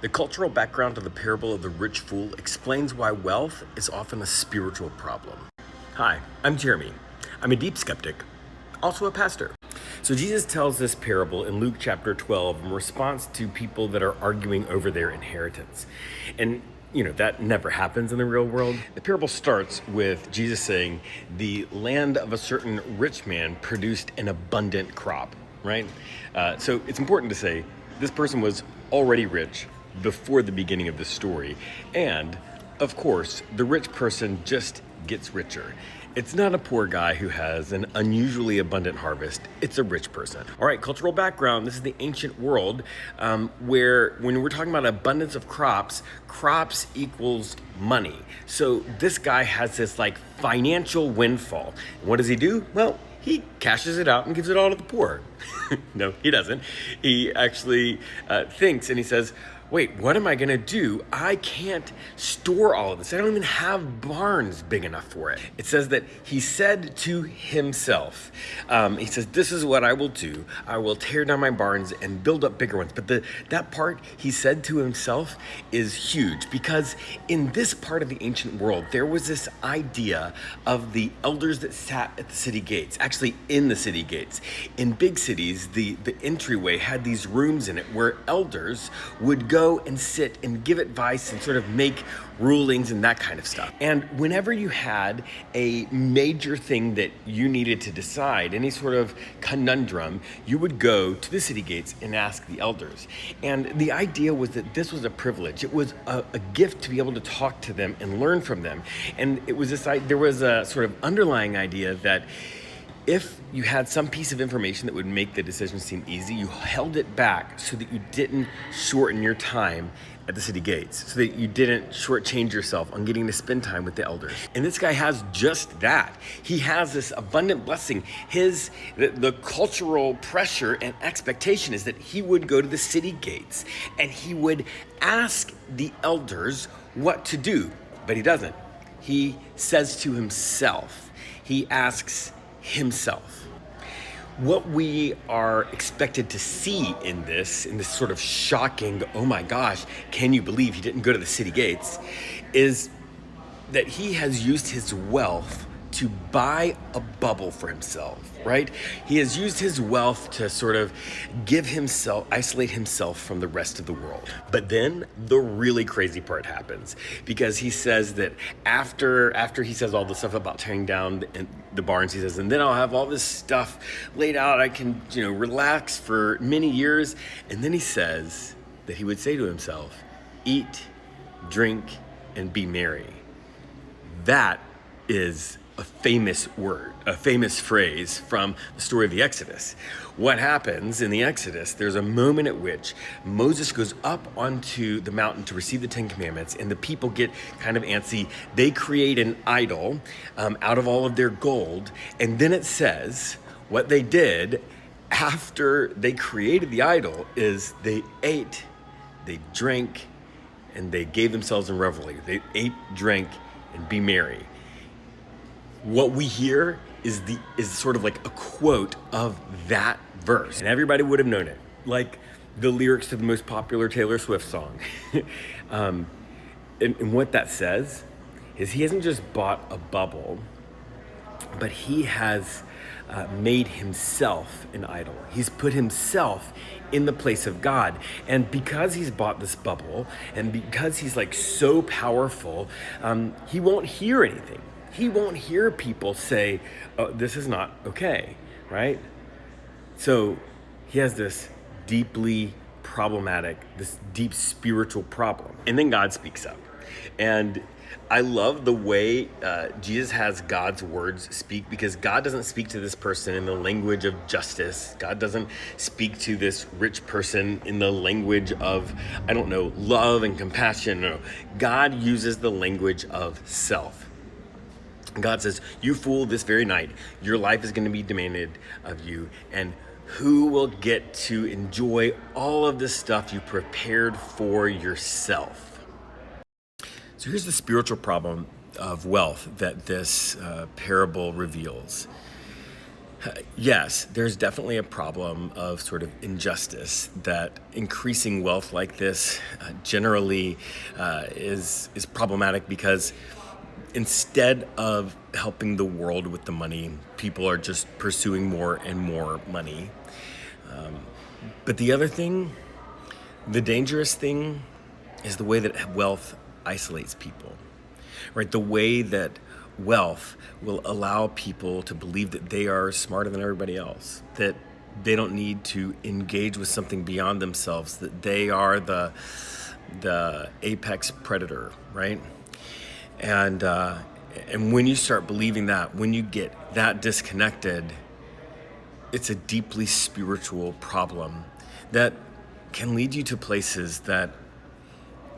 The cultural background of the parable of the rich fool explains why wealth is often a spiritual problem. Hi, I'm Jeremy. I'm a deep skeptic, also a pastor. So Jesus tells this parable in Luke chapter 12 in response to people that are arguing over their inheritance. And that never happens in the real world. The parable starts with Jesus saying, the land of a certain rich man produced an abundant crop, right? So it's important to say this person was already rich before the beginning of the story. And of course, the rich person just gets richer. It's not a poor guy who has an unusually abundant harvest. It's a rich person. All right, cultural background. This is the ancient world where when we're talking about abundance of crops equals money. So this guy has this financial windfall. What does he do? Well, he cashes it out and gives it all to the poor. No, he doesn't. He actually thinks and he says, wait, what am I gonna do? I can't store all of this. I don't even have barns big enough for it. It says that he said to himself, he says, this is what I will do. I will tear down my barns and build up bigger ones. But that part he said to himself is huge, because in this part of the ancient world, there was this idea of the elders that sat at the city gates, actually in the city gates. In big cities, the entryway had these rooms in it where elders would go and sit and give advice and sort of make rulings and that kind of stuff. And whenever you had a major thing that you needed to decide, any sort of conundrum, you would go to the city gates and ask the elders. And the idea was that this was a privilege. It was a gift to be able to talk to them and learn from them. And it was there was a sort of underlying idea that if you had some piece of information that would make the decision seem easy, you held it back so that you didn't shorten your time at the city gates, so that you didn't shortchange yourself on getting to spend time with the elders. And this guy has just that. He has this abundant blessing. The cultural pressure and expectation is that he would go to the city gates and he would ask the elders what to do, but he doesn't. He says to himself, he asks himself. What we are expected to see in this sort of shocking, oh my gosh, can you believe he didn't go to the city gates, is that he has used his wealth to buy a bubble for himself, right? He has used his wealth to sort of isolate himself from the rest of the world. But then the really crazy part happens, because he says that after he says all the stuff about tearing down the barns, he says, and then I'll have all this stuff laid out. I can, relax for many years. And then he says that he would say to himself, eat, drink, and be merry. That is a famous phrase from the story of the Exodus. What happens in the Exodus, there's a moment at which Moses goes up onto the mountain to receive the Ten Commandments, and the people get kind of antsy. They create an idol out of all of their gold, and then it says what they did after they created the idol is they ate, they drank, and they gave themselves in revelry. They ate, drank, and be merry. What we hear is sort of like a quote of that verse, and everybody would have known it, like the lyrics to the most popular Taylor Swift song. And what that says is he hasn't just bought a bubble, but he has made himself an idol. He's put himself in the place of God. And because he's bought this bubble, and because he's so powerful, he won't hear anything. He won't hear people say, oh, this is not okay, right? So he has this deeply problematic, this deep spiritual problem. And then God speaks up. And I love the way Jesus has God's words speak, because God doesn't speak to this person in the language of justice. God doesn't speak to this rich person in the language of, love and compassion. No, God uses the language of self. God says, you fool, this very night, your life is going to be demanded of you. And who will get to enjoy all of this stuff you prepared for yourself? So here's the spiritual problem of wealth that this parable reveals. Yes, there's definitely a problem of sort of injustice that increasing wealth like this generally is problematic because instead of helping the world with the money, people are just pursuing more and more money. But the other thing, the dangerous thing, is the way that wealth isolates people, right? The way that wealth will allow people to believe that they are smarter than everybody else, that they don't need to engage with something beyond themselves, that they are the apex predator, right? And when you start believing that, when you get that disconnected, it's a deeply spiritual problem that can lead you to places that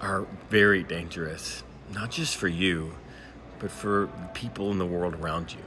are very dangerous, not just for you, but for people in the world around you.